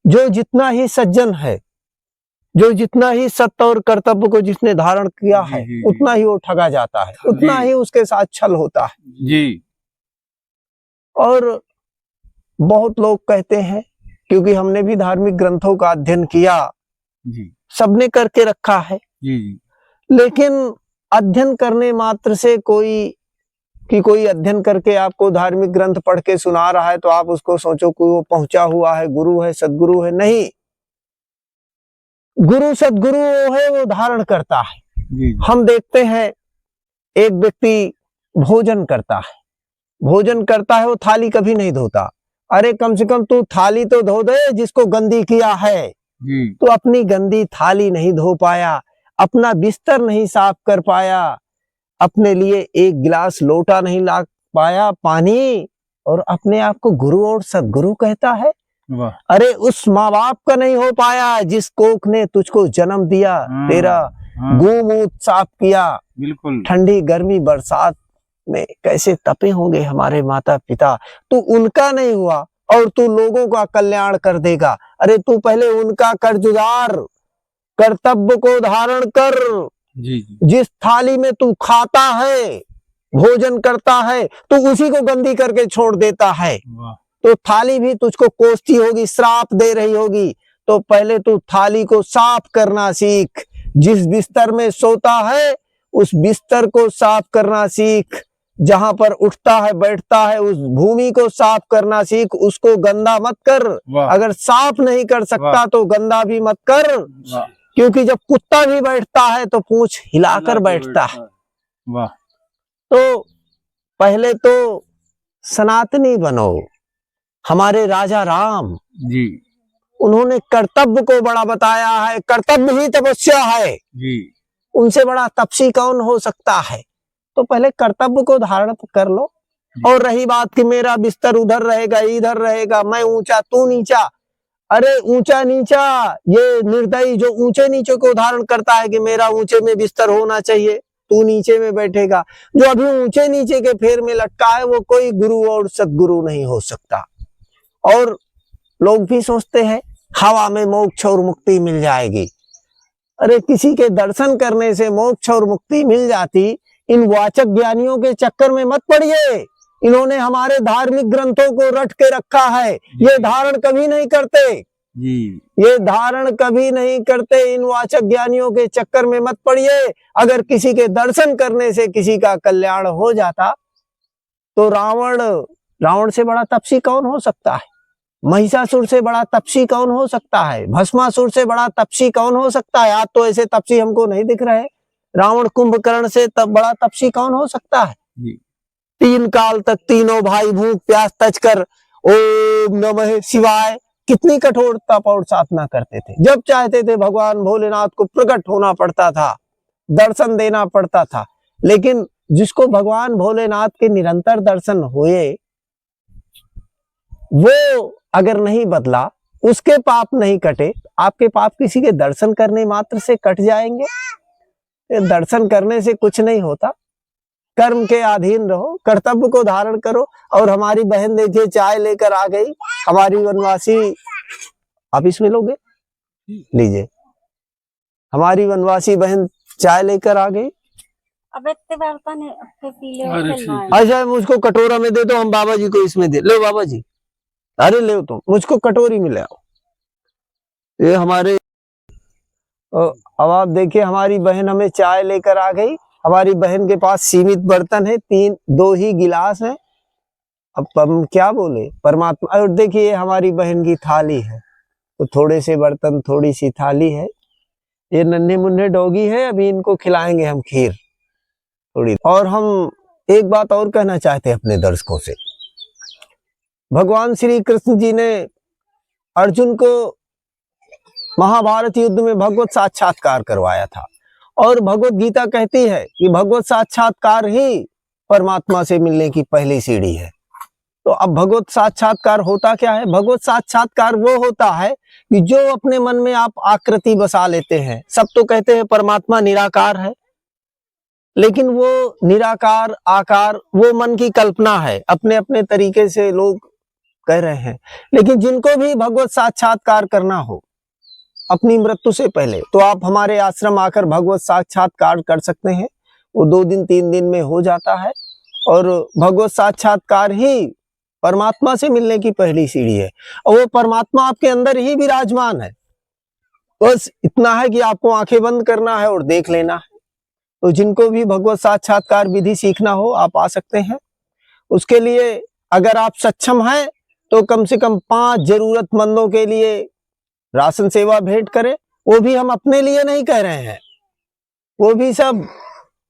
जो जितना ही सज्जन है, जो जितना ही सत्य और कर्तव्य को जिसने धारण किया है, उतना ही वो ठगा जाता है, उतना ही उसके साथ छल होता है जी। और बहुत लोग कहते हैं, क्योंकि हमने भी धार्मिक ग्रंथों का अध्ययन किया जी, सबने करके रखा है, जी जी, लेकिन अध्ययन करने मात्र से कोई अध्ययन करके आपको धार्मिक ग्रंथ पढ़ के सुना रहा है तो आप उसको सोचो कि वो पहुंचा हुआ है, गुरु है, सदगुरु है। नहीं, गुरु सदगुरु वो है, वो धारण करता है। जी, जी। हम देखते हैं एक व्यक्ति भोजन करता है, वो थाली कभी नहीं धोता। अरे कम से कम तू थाली तो धो दे जिसको गंदी किया है। तो अपनी गंदी थाली नहीं धो पाया, अपना बिस्तर नहीं साफ कर पाया, अपने लिए एक गिलास लोटा नहीं ला पाया पानी, और अपने आप को गुरु और सदगुरु कहता है। वाह। अरे उस माँ बाप का नहीं हो पाया जिस कोख ने तुझको जन्म दिया, तेरा गूमूत साफ किया। बिल्कुल। ठंडी गर्मी बरसात में कैसे तपे होंगे हमारे माता पिता, तू उनका नहीं हुआ और तू लोगों का कल्याण कर देगा। अरे तू पहले उनका कर्जदार, कर्तव्य को धारण कर। जी, जी। जिस थाली में तू खाता है, भोजन करता है, तू उसी को गंदी करके छोड़ देता है। वाह। तो थाली भी तुझको कोसती होगी, श्राप दे रही होगी। तो पहले तू थाली को साफ करना सीख। जिस बिस्तर में सोता है उस बिस्तर को साफ करना सीख। जहां पर उठता है बैठता है उस भूमि को साफ करना सीख, उसको गंदा मत कर। अगर साफ नहीं कर सकता तो गंदा भी मत कर, क्योंकि जब कुत्ता भी बैठता है तो पूंछ हिलाकर बैठता है। वाह। तो पहले तो सनातनी बनो। हमारे राजा राम जी, उन्होंने कर्तव्य को बड़ा बताया है, कर्तव्य ही तपस्या है जी। उनसे बड़ा तपस्वी कौन हो सकता है। तो पहले कर्तव्य को धारण कर लो। और रही बात कि मेरा बिस्तर उधर रहेगा इधर रहेगा, मैं ऊंचा तू नीचा, अरे ऊंचा नीचा ये निर्दयी जो ऊंचे नीचे को धारण करता है कि मेरा ऊंचे में बिस्तर होना चाहिए, तू नीचे में बैठेगा, जो अभी ऊंचे नीचे के फेर में लटका है वो कोई गुरु और सदगुरु नहीं हो सकता। और लोग भी सोचते हैं हवा में मोक्ष और मुक्ति मिल जाएगी। अरे किसी के दर्शन करने से मोक्ष और मुक्ति मिल जाती, इन वाचक ज्ञानियों के चक्कर में मत पड़िए। इन्होंने हमारे धार्मिक ग्रंथों को रट के रखा है, ये धारण कभी नहीं करते जी। ये धारण कभी नहीं करते। इन वाचक ज्ञानियों के चक्कर में मत पड़िए। अगर किसी के दर्शन करने से किसी का कल्याण हो जाता तो रावण से बड़ा तपस्वी कौन हो सकता है, महिषासुर से बड़ा तपस्वी कौन हो सकता है, भस्मासुर से बड़ा तपस्वी कौन हो सकता है। आज तो ऐसे तपस्वी हमको नहीं दिख रहे। रावण कुंभकर्ण से तब बड़ा तपस्वी कौन हो सकता है। 3 काल तक तीनों भाई भूख प्यास तज कर ओम नमः शिवाय कितनी कठोर तप और साधना करते थे। जब चाहते थे भगवान भोलेनाथ को प्रकट होना पड़ता था, दर्शन देना पड़ता था। लेकिन जिसको भगवान भोलेनाथ के निरंतर दर्शन हुए, वो अगर नहीं बदला, उसके पाप नहीं कटे, आपके पाप किसी के दर्शन करने मात्र से कट जाएंगे। दर्शन करने से कुछ नहीं होता। कर्म के अधीन रहो, कर्तव्य को धारण करो। और हमारी बहन देखिए चाय लेकर आ गई, हमारी वनवासी। आप इसमें लोगे, लीजिए। हमारी वनवासी बहन चाय लेकर आ गई। अब इतने बर्तन है, अब पी ले। अच्छा मुझको कटोरा में दे दो, हम बाबा जी को इसमें दे। लो बाबा जी, अरे ले तुम, मुझको कटोरी में ले आओ। ये हमारे अब आप देखिए हमारी बहन हमें चाय लेकर आ गई। हमारी बहन के पास सीमित बर्तन है, 2 ही गिलास है। अब हम क्या बोले परमात्मा। और देखिए हमारी बहन की थाली है, तो थोड़े से बर्तन थोड़ी सी थाली है। ये नन्हे मुन्ने डॉगी है, अभी इनको खिलाएंगे हम खीर थोड़ी। और हम एक बात और कहना चाहते हैं अपने दर्शकों से। भगवान श्री कृष्ण जी ने अर्जुन को महाभारत युद्ध में भगवत साक्षात्कार करवाया था। और भगवत गीता कहती है कि भगवत साक्षात्कार ही परमात्मा से मिलने की पहली सीढ़ी है। तो अब भगवत साक्षात्कार होता क्या है? भगवत साक्षात्कार वो होता है कि जो अपने मन में आप आकृति बसा लेते हैं। सब तो कहते हैं परमात्मा निराकार है, लेकिन वो निराकार आकार वो मन की कल्पना है। अपने अपने तरीके से लोग कह रहे हैं। लेकिन जिनको भी भगवत साक्षात्कार करना हो अपनी मृत्यु से पहले, तो आप हमारे आश्रम आकर भगवत साक्षात्कार कर सकते हैं। वो 2 दिन 3 दिन में हो जाता है। और भगवत साक्षात्कार ही परमात्मा से मिलने की पहली सीढ़ी है, और वो परमात्मा आपके अंदर ही विराजमान है। बस इतना है कि आपको आंखें बंद करना है और देख लेना है। तो जिनको भी भगवत साक्षात्कार विधि सीखना हो आप आ सकते हैं। उसके लिए अगर आप सक्षम हैं तो कम से कम 5 जरूरतमंदों के लिए राशन सेवा भेंट करें। वो भी हम अपने लिए नहीं कह रहे हैं, वो भी सब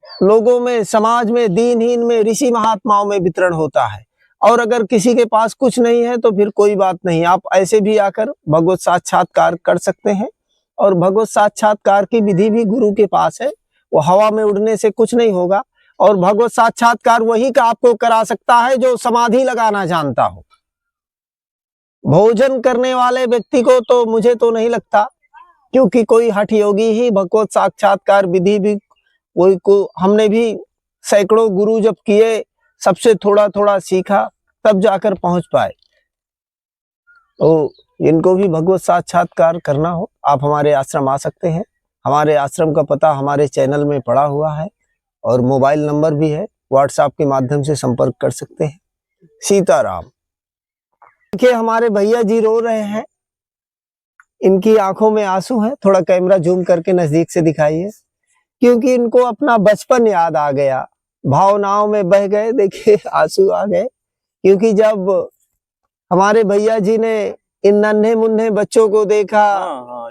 लोगों में, समाज में, दीनहीन में, ऋषि महात्माओं में वितरण होता है। और अगर किसी के पास कुछ नहीं है तो फिर कोई बात नहीं, आप ऐसे भी आकर भगवत साक्षात्कार कर सकते हैं। और भगवत साक्षात्कार की विधि भी गुरु के पास है, वो हवा में उड़ने से कुछ नहीं होगा। और भगवत साक्षात्कार वही का आपको करा सकता है जो समाधि लगाना जानता हो। भोजन करने वाले व्यक्ति को तो मुझे तो नहीं लगता, क्योंकि कोई हठ योगी ही भगवत साक्षात्कार विधि भी वही को, हमने भी सैकड़ों गुरु जब किए, सबसे थोड़ा थोड़ा सीखा, तब जाकर पहुंच पाए। तो जिनको भी भगवत साक्षात्कार करना हो आप हमारे आश्रम आ सकते हैं। हमारे आश्रम का पता हमारे चैनल में पड़ा हुआ है और मोबाइल नंबर भी है, व्हाट्सएप के माध्यम से संपर्क कर सकते हैं। सीताराम। देखिए हमारे भैया जी रो रहे हैं, इनकी आंखों में आंसू हैं। थोड़ा कैमरा जूम करके नजदीक से दिखाइए, क्योंकि इनको अपना बचपन याद आ गया, भावनाओं में बह गए। देखिए आंसू आ गए, क्योंकि जब हमारे भैया जी ने इन नन्हे मुन्ने बच्चों को देखा,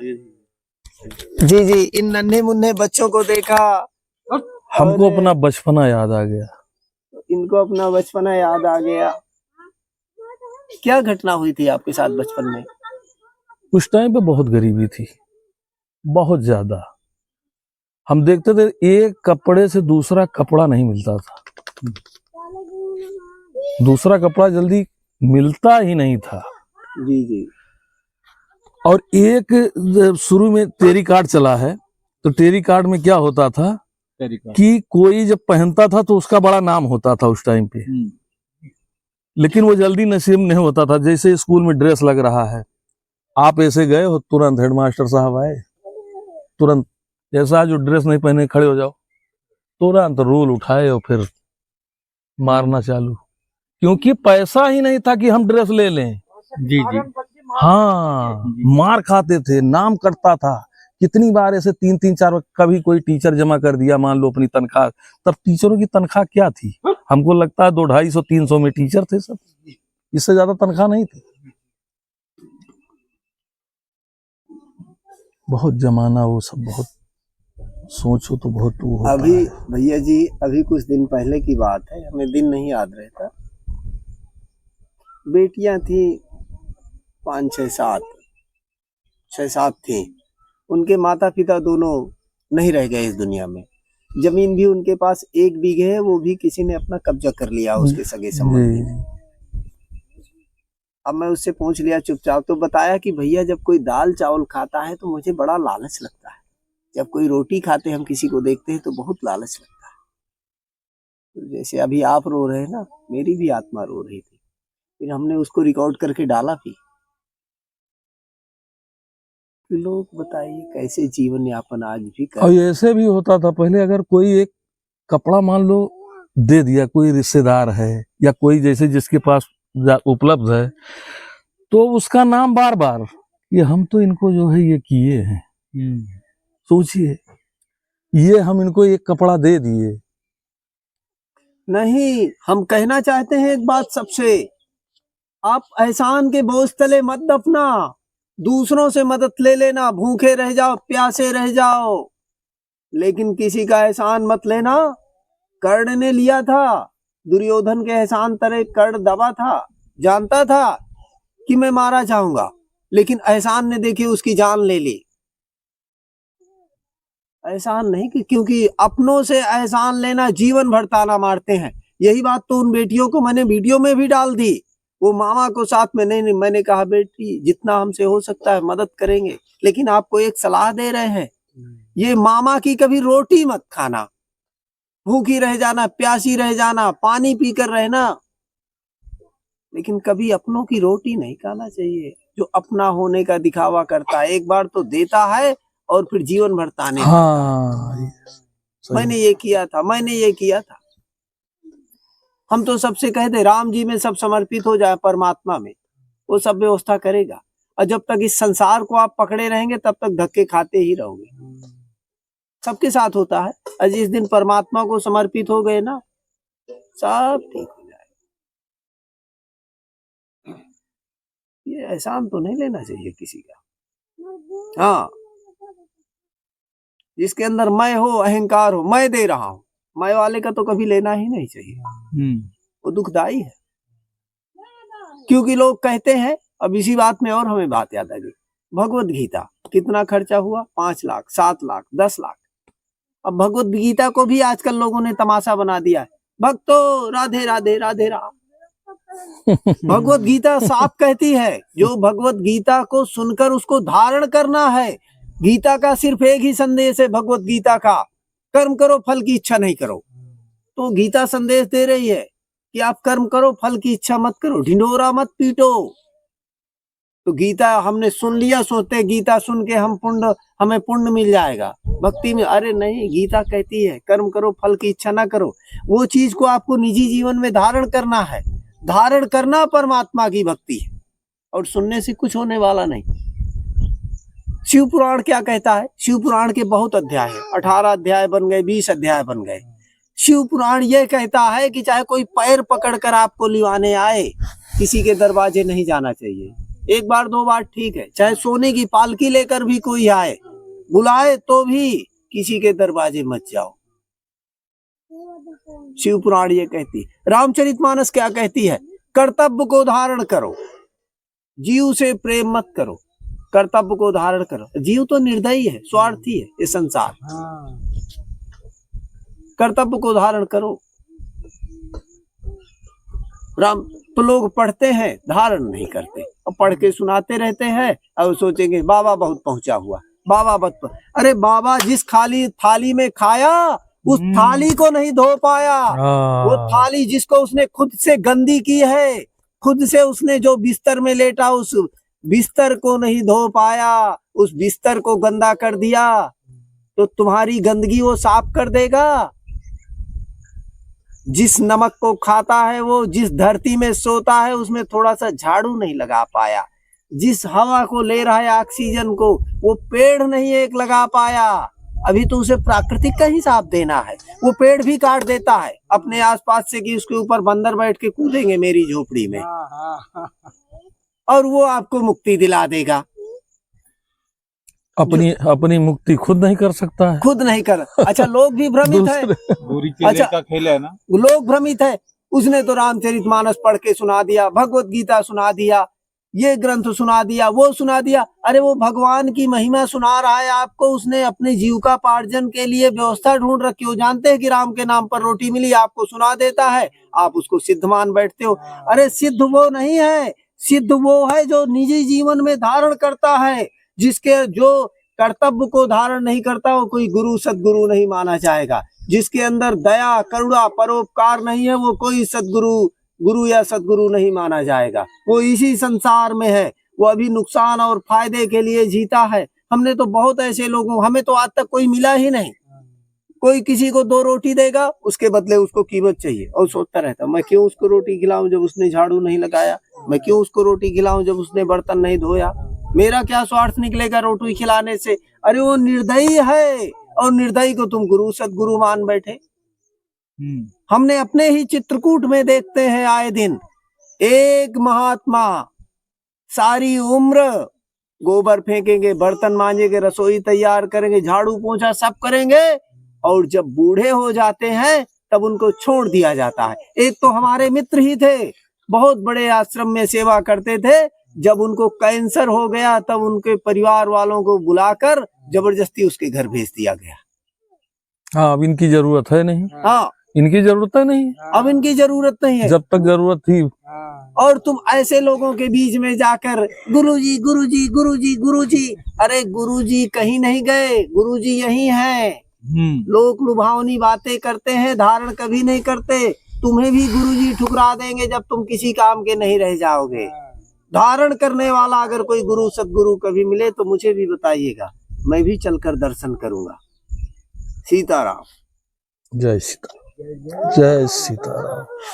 जी इन नन्हे मुन्ने बच्चों को देखा, हमको अपना बचपना याद आ गया। इनको अपना बचपना याद आ गया। क्या घटना हुई थी आपके साथ बचपन में? उस टाइम पे बहुत गरीबी थी, बहुत ज्यादा। हम देखते थे एक कपड़े से दूसरा कपड़ा नहीं मिलता था, दूसरा कपड़ा जल्दी मिलता ही नहीं था। जी। और एक शुरू में टेरी कार्ड चला है, तो टेरी कार्ड में क्या होता था कि कोई जब पहनता था तो उसका बड़ा नाम होता था उस टाइम पे, लेकिन वो जल्दी नसीब नहीं होता था। जैसे स्कूल में ड्रेस लग रहा है, आप ऐसे गए हो, तुरंत हेडमास्टर साहब आए, तुरंत जैसा जो ड्रेस नहीं पहने खड़े हो जाओ, तुरंत रूल उठाए और फिर मारना चालू, क्योंकि पैसा ही नहीं था कि हम ड्रेस ले लें। जी। हाँ, मार खाते थे, नाम कटता था। कितनी बार ऐसे 3-4 कभी कोई टीचर जमा कर दिया, मान लो अपनी तनख्वाह, तब टीचरों की तनख्वाह क्या थी? हमको लगता है 200-250-300 में टीचर थे सब, इससे ज्यादा तनख्वाह नहीं थी। बहुत जमाना वो सब, बहुत सोचो तो बहुत वो होता अभी है। भैया जी, अभी कुछ दिन पहले की बात है, हमें दिन नहीं याद रहता। बेटियां थी 6-7 थी। उनके माता पिता दोनों नहीं रह गए इस दुनिया में। जमीन भी उनके पास 1 बीघे है, वो भी किसी ने अपना कब्जा कर लिया उसके सगे संबंधी ने। अब मैं उससे पूछ लिया चुपचाप, तो बताया कि भैया जब कोई दाल चावल खाता है तो मुझे बड़ा लालच लगता है, जब कोई रोटी खाते हम किसी को देखते हैं तो बहुत लालच लगता है। तो जैसे अभी आप रो रहे हैं ना, मेरी भी आत्मा रो रही थी। फिर हमने उसको रिकॉर्ड करके डाला भी। लोग बताइए कैसे जीवन यापन आज भी कर। और ऐसे भी होता था पहले, अगर कोई एक कपड़ा मान लो दे दिया, कोई रिश्तेदार है या कोई जैसे जिसके पास उपलब्ध है, तो उसका नाम बार बार, ये हम तो इनको जो है ये किए हैं, सोचिए ये हम इनको एक कपड़ा दे दिए। नहीं, हम कहना चाहते हैं एक बात सबसे, आप एहसान के बोझ तले मत दफना, दूसरों से मदद ले लेना, भूखे रह जाओ, प्यासे रह जाओ, लेकिन किसी का एहसान मत लेना। कर्ण ने लिया था, दुर्योधन के एहसान तले कर्ण दबा था, जानता था कि मैं मारा जाऊंगा, लेकिन एहसान ने देखी उसकी जान ले ली। एहसान नहीं कि क्योंकि अपनों से एहसान लेना जीवन भर ताना मारते हैं। यही बात तो उन बेटियों को मैंने वीडियो में भी डाल दी, वो मामा को साथ में नहीं, मैंने कहा बेटी जितना हमसे हो सकता है मदद करेंगे, लेकिन आपको एक सलाह दे रहे हैं, ये मामा की कभी रोटी मत खाना, भूखी रह जाना, प्यासी रह जाना, पानी पीकर रहना, लेकिन कभी अपनों की रोटी नहीं खाना चाहिए। जो अपना होने का दिखावा करता है, एक बार तो देता है और फिर जीवन भर ताने मारता है। हाँ सही। मैंने ये किया था, मैंने ये किया था। हम तो सबसे कह दे राम जी में सब समर्पित हो जाए परमात्मा में, वो सब व्यवस्था करेगा। और जब तक इस संसार को आप पकड़े रहेंगे तब तक धक्के खाते ही रहोगे। सबके साथ होता है। और जिस दिन परमात्मा को समर्पित हो गए ना, सब ठीक हो जाए। ये एहसान तो नहीं लेना चाहिए किसी का। हाँ, जिसके अंदर मैं हो, अहंकार हो, मैं दे रहा हूं, मैं वाले का तो कभी लेना ही नहीं चाहिए। वो दुखदाई है। क्योंकि लोग कहते हैं, अब इसी बात में और हमें बात याद आ गई, भगवत गीता कितना खर्चा हुआ? 5 लाख, 7 लाख, 10 लाख। अब भगवत गीता को भी आजकल लोगों ने तमाशा बना दिया है। भक्तो राधे राधे राधे राम। भगवत गीता साफ कहती है, जो भगवत गीता को सुनकर उसको धारण करना है। गीता का सिर्फ एक ही संदेश है, भगवत गीता का, कर्म करो फल की इच्छा नहीं करो। तो गीता संदेश दे रही है कि आप कर्म करो, फल की इच्छा मत करो, ढिंढोरा मत पीटो। तो गीता हमने सुन लिया, सोचते गीता सुन के हमें पुण्य मिल जाएगा भक्ति में। अरे नहीं, गीता कहती है कर्म करो फल की इच्छा ना करो। वो चीज को आपको निजी जीवन में धारण करना है। धारण करना परमात्मा की भक्ति है, और सुनने से कुछ होने वाला नहीं। शिव पुराण क्या कहता है? शिव पुराण के बहुत अध्याय है, 18 अध्याय बन गए, 20 अध्याय बन गए। शिव पुराण ये कहता है कि चाहे कोई पैर पकड़कर आपको लिवाने आए, किसी के दरवाजे नहीं जाना चाहिए। 1 बार 2 बार ठीक है, चाहे सोने की पालकी लेकर भी कोई आए बुलाए तो भी किसी के दरवाजे मत जाओ। शिव पुराण ये कहती है। रामचरितमानस क्या कहती है? कर्तव्य को धारण करो, जीव से प्रेम मत करो, कर्तव्य को धारण करो। जीव तो निर्दयी है, स्वार्थी है ये संसार। कर्तव्य को धारण करो। राम तो लोग पढ़ते हैं, धारण नहीं करते, और पढ़ के सुनाते रहते हैं और सोचेंगे बाबा बहुत पहुंचा हुआ, बाबा बहुत। अरे बाबा जिस खाली थाली में खाया उस थाली को नहीं धो पाया। वो थाली जिसको उसने खुद से गंदी की है, खुद से उसने जो बिस्तर में लेटा उस बिस्तर को नहीं धो पाया, उस बिस्तर को गंदा कर दिया, तो तुम्हारी गंदगी वो साफ कर देगा। जिस नमक को खाता है, वो जिस धरती में सोता है उसमें थोड़ा सा झाड़ू नहीं लगा पाया। जिस हवा को ले रहा है ऑक्सीजन को, वो पेड़ नहीं एक लगा पाया। अभी तो उसे प्राकृतिक का हिसाब देना है। वो पेड़ भी काट देता है अपने आसपास से कि उसके ऊपर बंदर बैठ के कूदेंगे मेरी झोपड़ी में, और वो आपको मुक्ति दिला देगा। अपनी मुक्ति खुद नहीं कर सकता है, खुद नहीं कर। अच्छा, लोग भी भ्रमित है। अच्छा, का खेल है ना, लोग भ्रमित है। उसने तो रामचरितमानस पढ़ के सुना दिया, भगवत गीता सुना दिया, ये ग्रंथ सुना दिया, वो सुना दिया। अरे वो भगवान की महिमा सुना रहा है आपको। उसने अपने जीविकापार्जन के लिए व्यवस्था ढूंढ रखी। हो जानते हैं कि राम के नाम पर रोटी मिली, आपको सुना देता है, आप उसको सिद्ध मान बैठते हो। अरे सिद्ध वो नहीं है, सिद्ध वो है जो निजी जीवन में धारण करता है। जिसके जो कर्तव्य को धारण नहीं करता, वो कोई गुरु सदगुरु नहीं माना जाएगा। जिसके अंदर दया करुणा परोपकार नहीं है, वो कोई गुरु या सदगुरु नहीं माना जाएगा। वो इसी संसार में है, वो अभी नुकसान और फायदे के लिए जीता है। हमने तो बहुत ऐसे लोगों, हमें तो आज तक कोई मिला ही नहीं। कोई किसी को 2 रोटी देगा, उसके बदले उसको कीमत चाहिए, और सोचता रहता मैं क्यों उसको रोटी खिलाऊं जब उसने झाड़ू नहीं लगाया, मैं क्यों उसको रोटी खिलाऊं जब उसने बर्तन नहीं धोया, मेरा क्या स्वार्थ निकलेगा रोटी खिलाने से। अरे वो निर्दयी है, और निर्दयी को तुम गुरु सदगुरु मान बैठे। हमने अपने ही चित्रकूट में देखते हैं आए दिन, एक महात्मा सारी उम्र गोबर फेंकेंगे, बर्तन मांजेंगे, रसोई तैयार करेंगे, झाड़ू पोंछा सब करेंगे, और जब बूढ़े हो जाते हैं तब उनको छोड़ दिया जाता है। एक तो हमारे मित्र ही थे, बहुत बड़े आश्रम में सेवा करते थे। जब उनको कैंसर हो गया तब उनके परिवार वालों को बुलाकर जबरदस्ती उसके घर भेज दिया गया। हाँ, अब इनकी जरूरत है नहीं। हाँ, इनकी जरूरत है नहीं, अब इनकी जरूरत नहीं है। जब तक जरूरत थी। और तुम ऐसे लोगों के बीच में जाकर गुरुजी गुरुजी गुरुजी गुरुजी, अरे गुरुजी कहीं नहीं गए, गुरुजी यही है। लोग लुभावनी बातें करते हैं, धारण कभी नहीं करते। तुम्हें भी गुरुजी ठुकरा देंगे जब तुम किसी काम के नहीं रह जाओगे। धारण करने वाला अगर कोई गुरु सदगुरु कभी मिले तो मुझे भी बताइएगा, मैं भी चलकर दर्शन करूंगा। सीताराम। जय सीताराम। जय सीताराम।